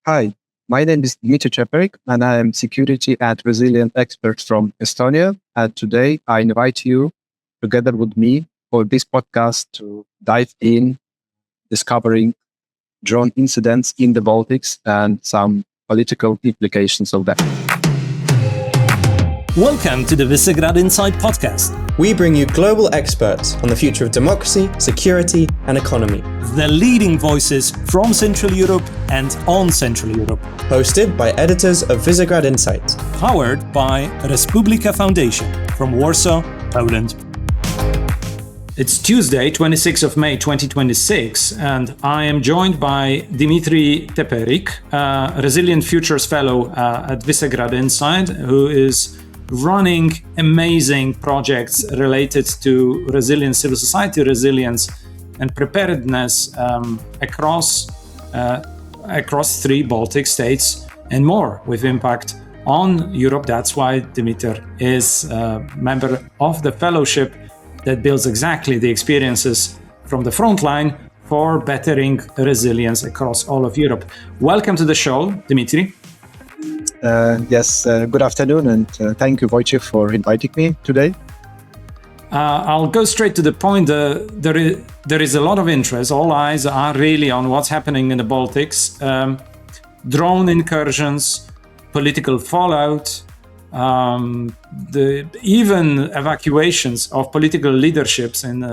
Hi, my name is Dmitri Teperik, and I am security and resilience expert from Estonia. And today I invite you together with me for this podcast to dive in, discovering drone incidents in the Baltics and some political implications of that. Welcome to the Visegrad Insight podcast. We bring you global experts on the future of democracy, security, and economy. The leading voices from Central Europe and on Central Europe. Hosted by editors of Visegrad Insight. Powered by Publica Foundation from Warsaw, Poland. It's Tuesday, 26th of May 2026, and I am joined by Dmitri Teperik, a Resilient Futures Fellow at Visegrad Insight, who is running amazing projects related to resilience, civil society resilience, and preparedness across three Baltic states and more, with impact on Europe. That's why Dmitry is a member of the fellowship that builds exactly the experiences from the front line for bettering resilience across all of Europe. Welcome to the show, Dmitry. Good afternoon, and thank you, Wojciech, for inviting me today. I'll go straight to the point. There is a lot of interest. All eyes are really on what's happening in the Baltics. Drone incursions, political fallout, even evacuations of political leaderships in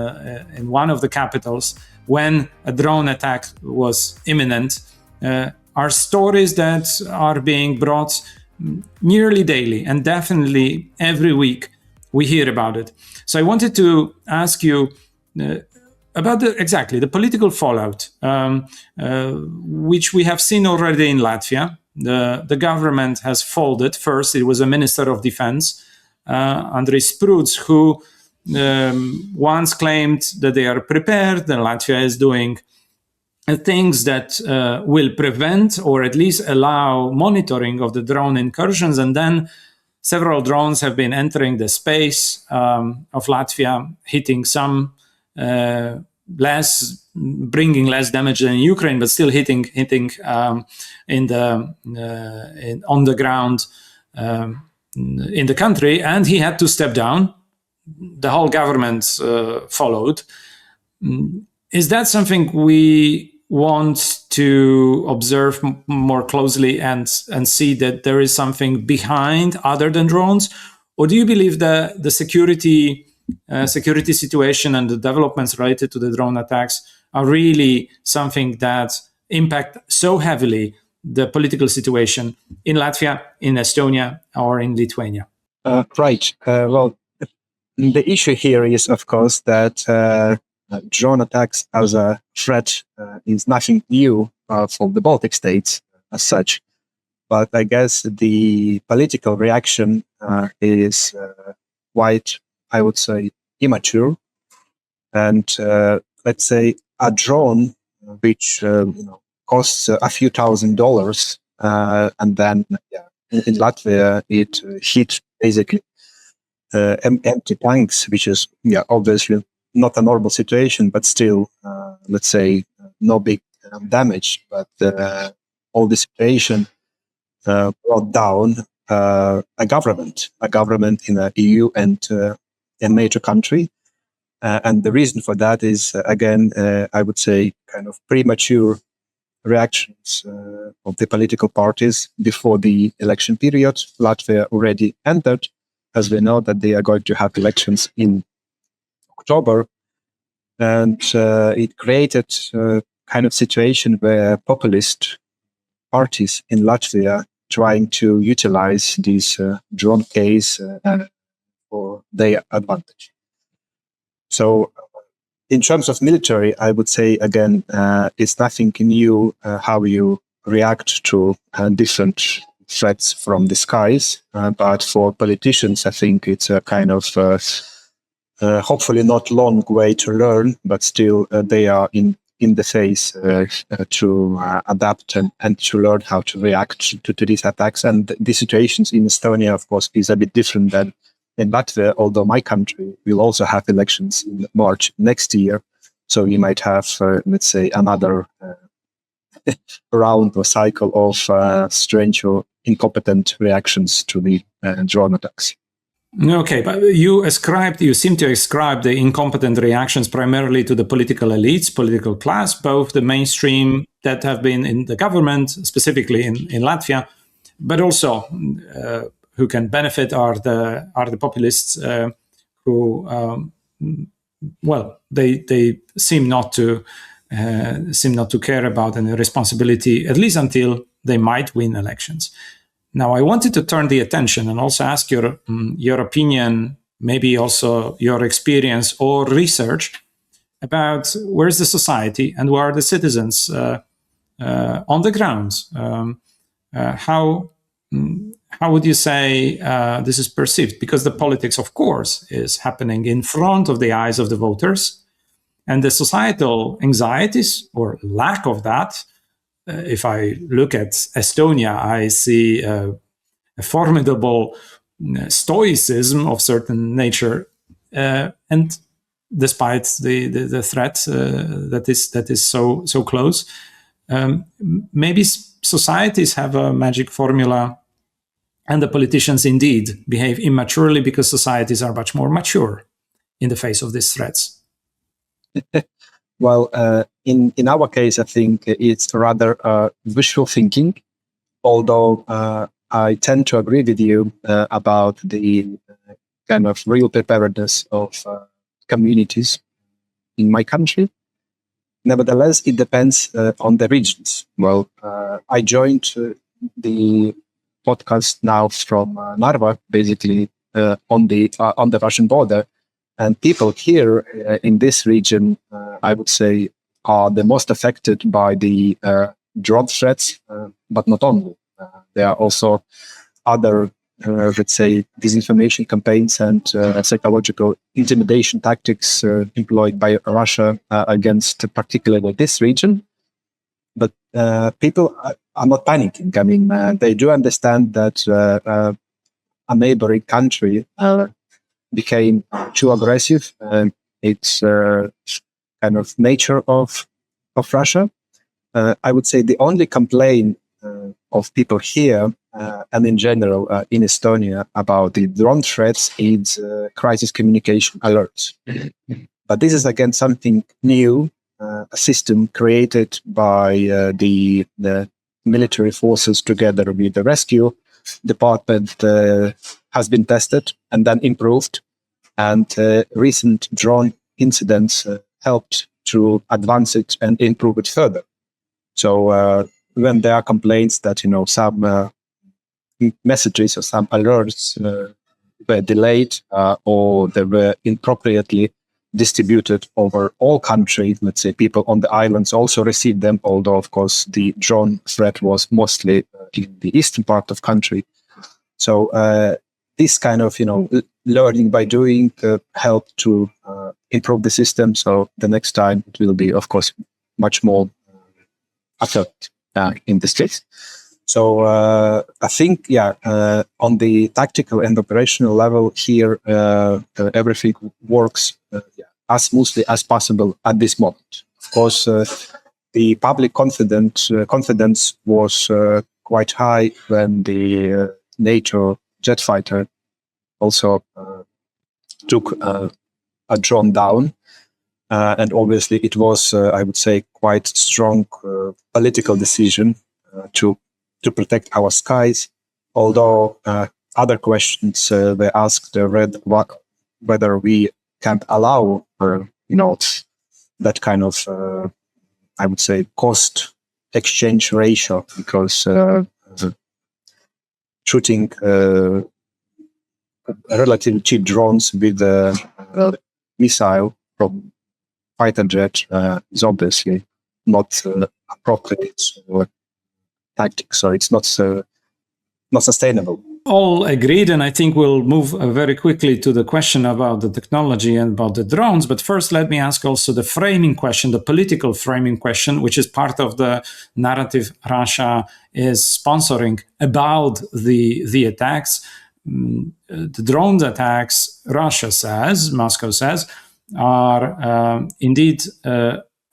one of the capitals when a drone attack was imminent. Are stories that are being brought nearly daily, and definitely every week we hear about it. So I wanted to ask you about the political fallout, which we have seen already in Latvia. The government has folded. First, it was a Minister of Defence, Andris Sprūds, who once claimed that they are prepared, that Latvia is doing things that will prevent or at least allow monitoring of the drone incursions. And then several drones have been entering the space of Latvia, hitting some bringing less damage than in Ukraine, but still hitting on the ground in the country. And he had to step down. The whole government followed. Is that something we want to observe more closely and see that there is something behind other than drones? Or do you believe that the security situation and the developments related to the drone attacks are really something that impact so heavily the political situation in Latvia, in Estonia, or in Lithuania? Right. The issue here is, of course, that drone attacks as a threat is nothing new for the Baltic states as such. But I guess the political reaction is quite, I would say, immature. And let's say a drone which costs a few $1,000, and then in Latvia it hit basically empty tanks, which is obviously not a normal situation, but still, let's say, no big damage. But all the situation brought down a government in the EU and a major country. And the reason for that is, again, I would say, kind of premature reactions of the political parties before the election period. Latvia already entered, as we know that they are going to have elections in October, and it created a kind of situation where populist parties in Latvia trying to utilize this drone case for their advantage. So in terms of military, I would say, again, it's nothing new how you react to different threats from the skies. But for politicians, I think it's a kind of hopefully not long way to learn, but still they are in the phase to adapt and to learn how to react to these attacks. And the situations in Estonia, of course, is a bit different than in Latvia, although my country will also have elections in March next year. So you might have, let's say, another round or cycle of strange or incompetent reactions to the drone attacks. Okay, but you seem to ascribe the incompetent reactions primarily to the political elites, political class, both the mainstream that have been in the government, specifically in Latvia, but also who can benefit are the populists who, they seem not to care about any responsibility, at least until they might win elections. Now, I wanted to turn the attention and also ask your opinion, maybe also your experience or research about where's the society and where are the citizens on the ground. How would you say this is perceived? Because the politics, of course, is happening in front of the eyes of the voters, and the societal anxieties or lack of that. If I look at Estonia, I see a formidable stoicism of certain nature, and despite the threat that is so close, maybe societies have a magic formula, and the politicians indeed behave immaturely because societies are much more mature in the face of these threats. Well, in our case, I think it's rather wishful thinking, although I tend to agree with you about the kind of real preparedness of communities in my country. Nevertheless, it depends on the regions. Well, I joined the podcast now from Narva, basically on the Russian border. And people here in this region, I would say, are the most affected by the drone threats, but not only. There are also other, let's say, disinformation campaigns and psychological intimidation tactics employed by Russia against particularly this region. But people are not panicking. I mean, they do understand that a neighboring country became too aggressive. It's kind of nature of Russia. I would say the only complaint of people here and in general in Estonia about the drone threats is crisis communication alerts. But this is again something new, a system created by the military forces together with the rescue department has been tested and then improved. And recent drone incidents helped to advance it and improve it further. So when there are complaints that some messages or some alerts were delayed or they were inappropriately distributed over all country, let's say people on the islands also received them, although of course the drone threat was mostly in the eastern part of country. So this kind of learning by doing helped to improve the system. So the next time it will be, of course, much more effective in this case. So I think, on the tactical and operational level here, everything works as smoothly as possible at this moment. Of course, the public confidence was quite high when the NATO jet fighter also took a drone down. And obviously it was, I would say, quite strong political decision to protect our skies. Although other questions were asked, whether we can allow, that kind of, I would say, cost exchange ratio, because shooting relatively cheap drones with a missile from fighter jet is obviously not appropriate tactic. So it's not sustainable. All agreed, and I think we'll move very quickly to the question about the technology and about the drones. But first, let me ask also the framing question, the political framing question, which is part of the narrative Russia is sponsoring about the attacks. The drone attacks, Russia says, Moscow says, are indeed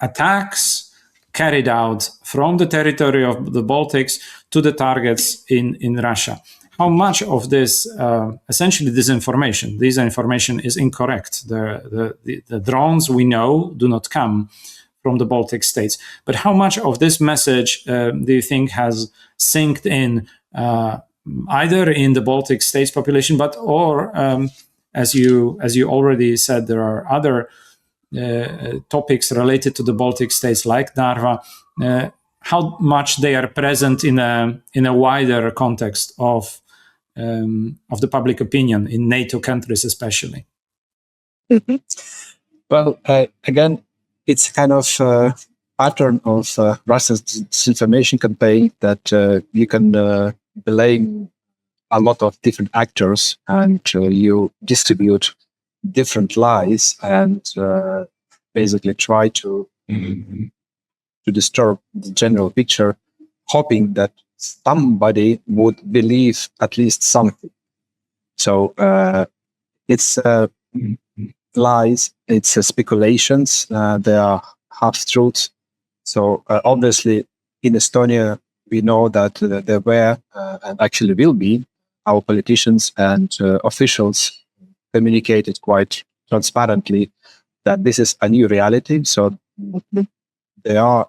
attacks carried out from the territory of the Baltics to the targets in Russia. How much of this, essentially disinformation is incorrect. The drones we know do not come from the Baltic states. But how much of this message do you think has sinked in either in the Baltic states population, or as you already said, there are other topics related to the Baltic states like Narva, how much they are present in a wider context of the public opinion in NATO countries, especially. Mm-hmm. Well, again, it's kind of pattern of Russia's disinformation campaign that you can blame a lot of different actors, and you distribute different lies and basically try to disturb the general picture, hoping that somebody would believe at least something. So it's lies, it's speculations, they are half-truths. So obviously in Estonia, we know that there were and actually will be our politicians and officials communicated quite transparently that this is a new reality. So there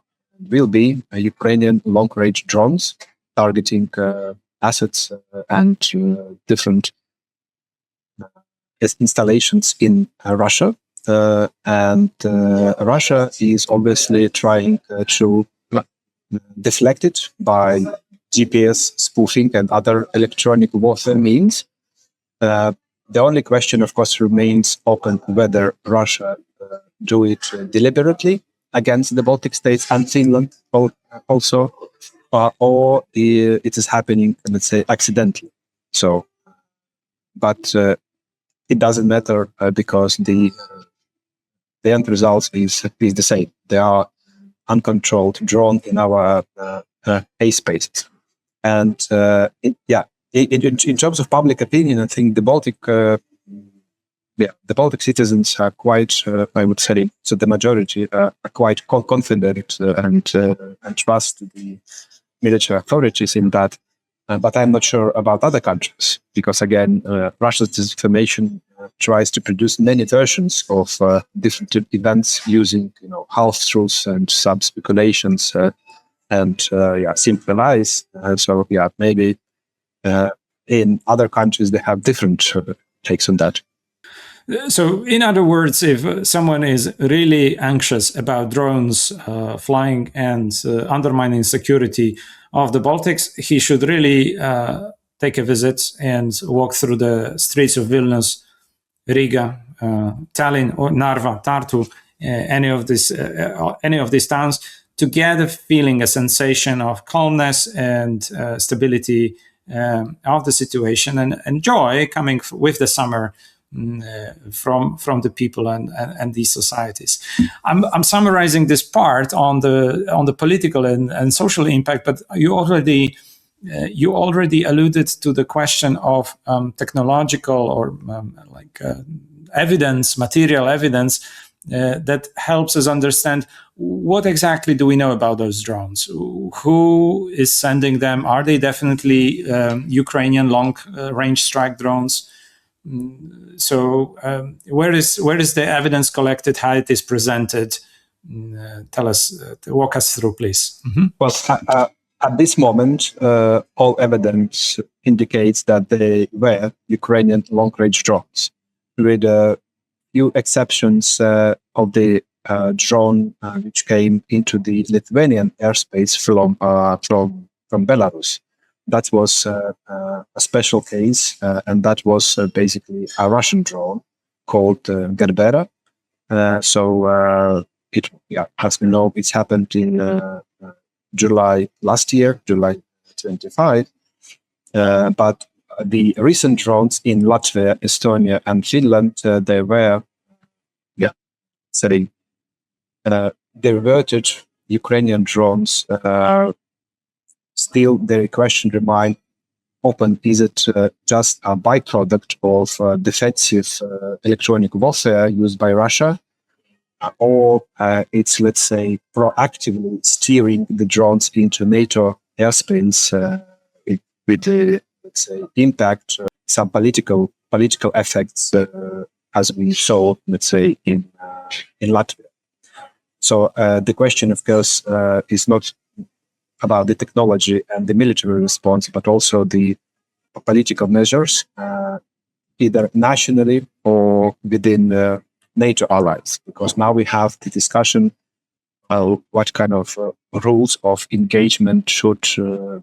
will be Ukrainian long-range drones targeting assets and different installations in Russia. And Russia is obviously trying to deflect it by GPS spoofing and other electronic warfare means. The only question, of course, remains open whether Russia do it deliberately against the Baltic states and Finland also, or it is happening, let's say, accidentally. So, but it doesn't matter because the end result is the same. They are uncontrolled drone in our airspaces. And in terms of public opinion, I think the Baltic citizens are quite, I would say, so the majority are quite confident and trust the military authorities in that. But I'm not sure about other countries because, again, Russia's disinformation tries to produce many versions of different events using, half-truths and sub-speculations and simple lies. So maybe in other countries they have different takes on that. So, in other words, if someone is really anxious about drones flying and undermining security of the Baltics, he should really take a visit and walk through the streets of Vilnius, Riga, Tallinn, or Narva, Tartu, any of these towns, to get a feeling, a sensation of calmness and stability of the situation, and joy coming with the summer from the people and these societies. I'm summarizing this part on the political and social impact, but you already alluded to the question of technological or evidence, material evidence that helps us understand what exactly do we know about those drones. Who is sending them? Are they definitely Ukrainian long-range strike drones? So where is the evidence collected, how it is presented? Tell us, walk us through, please. Mm-hmm. Well, at this moment, all evidence indicates that they were Ukrainian long-range drones, with a few exceptions of the drone which came into the Lithuanian airspace from Belarus. That was a special case, and that was basically a Russian drone called Gerbera. As we know, it's happened in July last year, July 25. But the recent drones in Latvia, Estonia, and Finland, they were, diverted Ukrainian drones. Still, the question remains open. Is it just a byproduct of defensive electronic warfare used by Russia? or it's, let's say, proactively steering the drones into NATO airspace with the, let's say, impact, some political effects, as we saw, let's say, in Latvia. So the question, of course, is not about the technology and the military response, but also the political measures, either nationally or within NATO allies. Because now we have the discussion what kind of rules of engagement should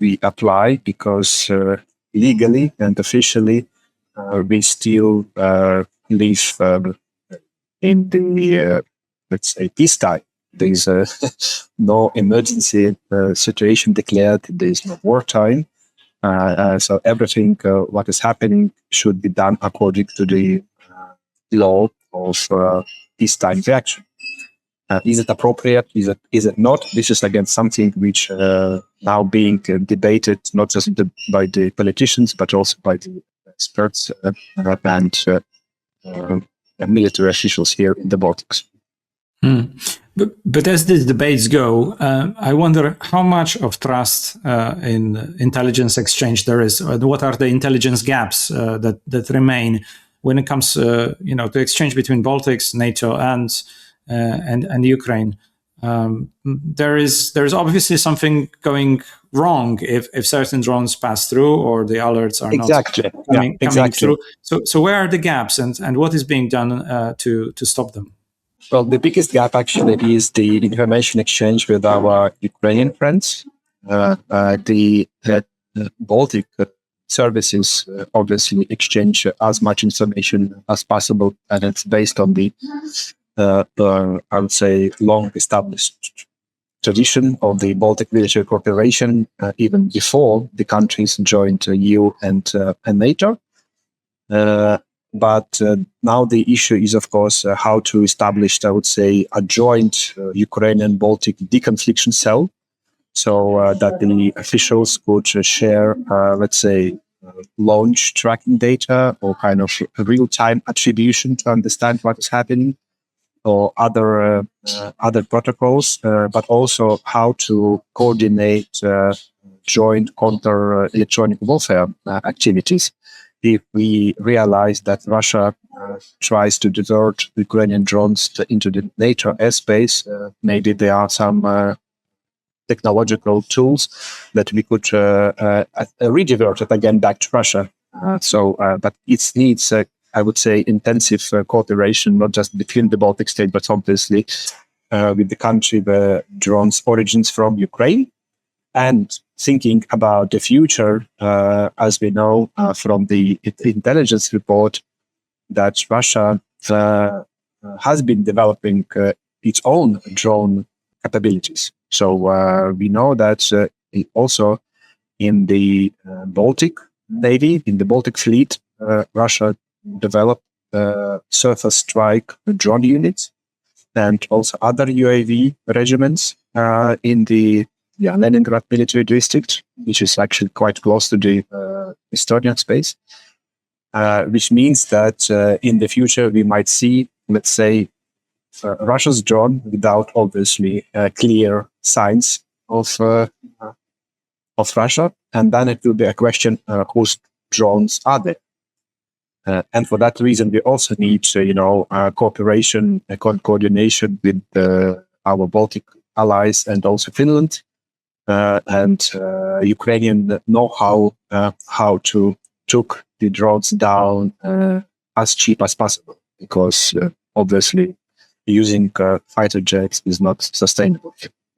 we apply, because legally and officially we still live in the, let's say, peacetime. There is no emergency situation declared. There is no wartime. So everything what is happening should be done according to the law of peacetime reaction. Is it appropriate? Is it not? This is again something which now being debated not just by the politicians but also by the experts and military officials here in the Baltics. But as these debates go, I wonder how much of trust in intelligence exchange there is. What are the intelligence gaps that remain when it comes, to exchange between Baltics, NATO, and Ukraine? There is obviously something going wrong if certain drones pass through or the alerts are not coming through. So where are the gaps and what is being done to stop them? Well, the biggest gap actually is the information exchange with our Ukrainian friends. The Baltic services obviously exchange as much information as possible, and it's based on the, I would say, long-established tradition of the Baltic military cooperation, even before the countries joined EU and NATO. But now the issue is, of course, how to establish, I would say, a joint Ukrainian-Baltic deconfliction cell, so that the officials could share, let's say, launch tracking data or kind of real-time attribution to understand what is happening, or other protocols, but also how to coordinate joint counter-electronic warfare activities. If we realize that Russia tries to divert Ukrainian drones into the NATO airspace, maybe there are some technological tools that we could redivert it again back to Russia. But it needs, I would say, intensive cooperation, not just between the Baltic states, but obviously with the country where drones origins from Ukraine. And thinking about the future, as we know from the intelligence report, that Russia has been developing its own drone capabilities. So we know that also in the Baltic Navy, in the Baltic fleet, Russia developed surface strike drone units and also other UAV regiments in the Leningrad military district, which is actually quite close to the Estonian space, which means that in the future we might see, let's say, Russia's drone without obviously clear signs of Russia, and then it will be a question whose drones are they. And for that reason, we also need, cooperation, coordination with our Baltic allies and also Finland. And Ukrainian know-how how to took the drones down as cheap as possible, because obviously using fighter jets is not sustainable.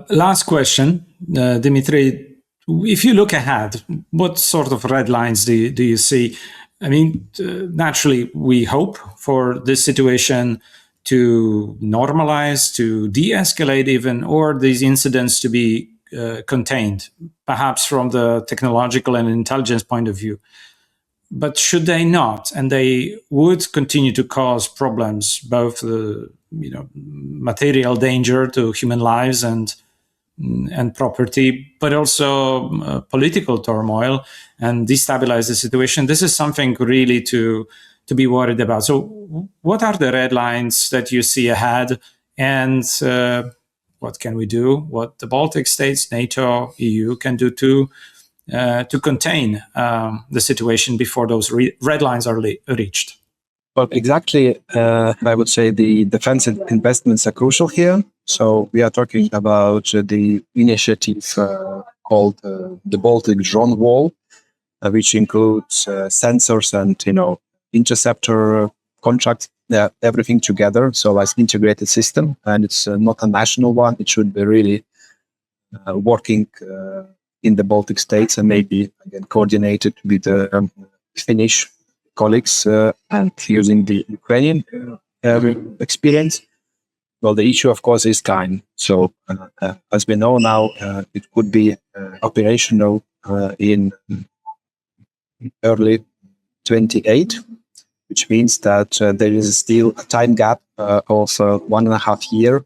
Last question, Dmitri. If you look ahead, what sort of red lines do you see? I mean, naturally, we hope for this situation to normalize, to de-escalate even, or these incidents to be contained, perhaps from the technological and intelligence point of view. But should they not, and they would continue to cause problems, both material danger to human lives and property, but also political turmoil and destabilize the situation, this is something really to be worried about. So what are the red lines that you see ahead and what can we do? What the Baltic states, NATO, EU can do to contain the situation before those red lines are reached? Well, exactly. I would say the defense investments are crucial here. So we are talking about the initiative called the Baltic Drone Wall, which includes sensors and interceptor contracts, everything together. So as integrated system, and it's not a national one. It should be really working in the Baltic states and maybe again coordinated with the Finnish colleagues and using the Ukrainian experience. Well, the issue, of course, is time. So as we know now, it could be operational in early 28, which means that there is still a time gap of 1.5 years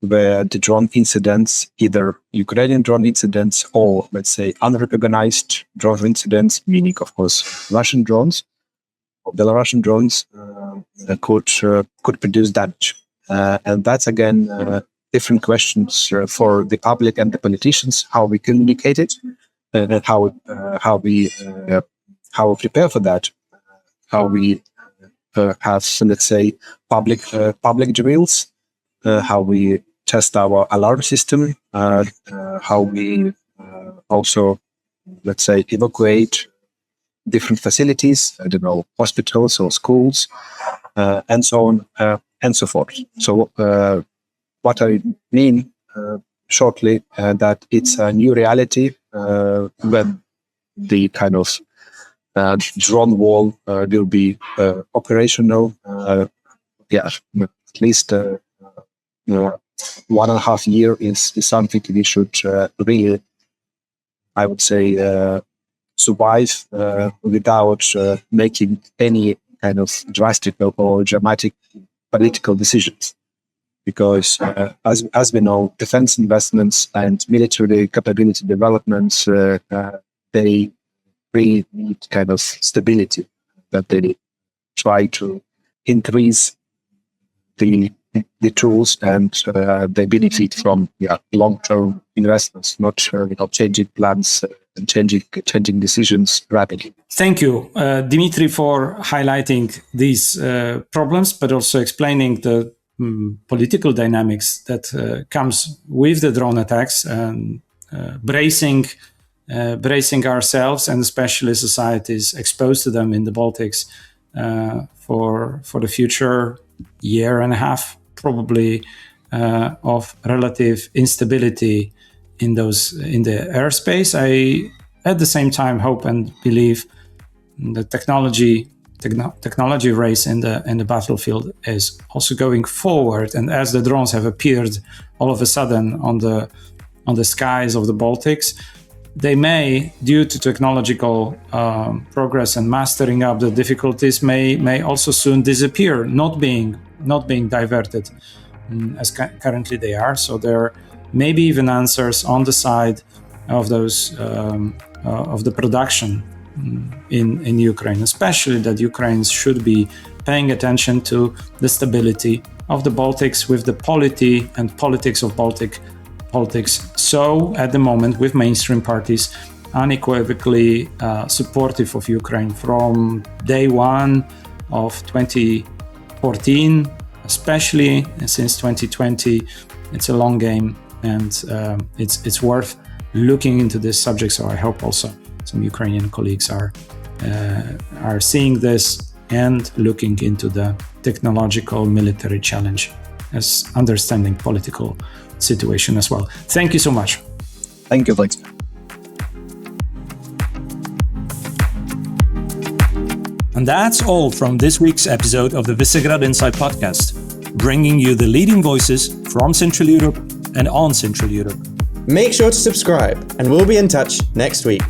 where the drone incidents, either Ukrainian drone incidents or, let's say, unrecognized drone incidents, meaning, of course, Russian drones or Belarusian drones, could produce damage. And that's, again, different questions for the public and the politicians, how we communicate it, and how we prepare for that, how we have, let's say, public drills, how we test our alarm system, how we also, let's say, evacuate different facilities, I don't know, hospitals or schools, and so on and so forth. So what I mean shortly, that it's a new reality when the kind of drone wall will be operational. At least 1.5 years is something we should really, I would say, survive without making any kind of drastic or dramatic political decisions. Because as we know, defense investments and military capability developments, they really need kind of stability, that they try to increase the tools and they benefit from long-term investments, not changing plans and changing decisions rapidly. Thank you, Dmitri, for highlighting these problems, but also explaining the political dynamics that comes with the drone attacks, and bracing ourselves and especially societies exposed to them in the Baltics for the future year and a half, probably, of relative instability in the airspace. I at the same time hope and believe the technology race in the battlefield is also going forward, and as the drones have appeared all of a sudden on the skies of the Baltics, they may, due to technological progress and mastering up the difficulties, may also soon disappear, not being diverted as currently they are. So there may be even answers on the side of those of the production in Ukraine, especially that Ukrainians should be paying attention to the stability of the Baltics with the polity and politics of politics. So at the moment, with mainstream parties unequivocally supportive of Ukraine from day one of 2014, especially since 2020, it's a long game, and it's worth looking into this subject. So I hope also some Ukrainian colleagues are seeing this and looking into the technological military challenge as understanding political situation as well. Thank you so much. Thank you, Wojciech. And that's all from this week's episode of the Visegrad Insight podcast, bringing you the leading voices from Central Europe and on Central Europe. Make sure to subscribe, and we'll be in touch next week.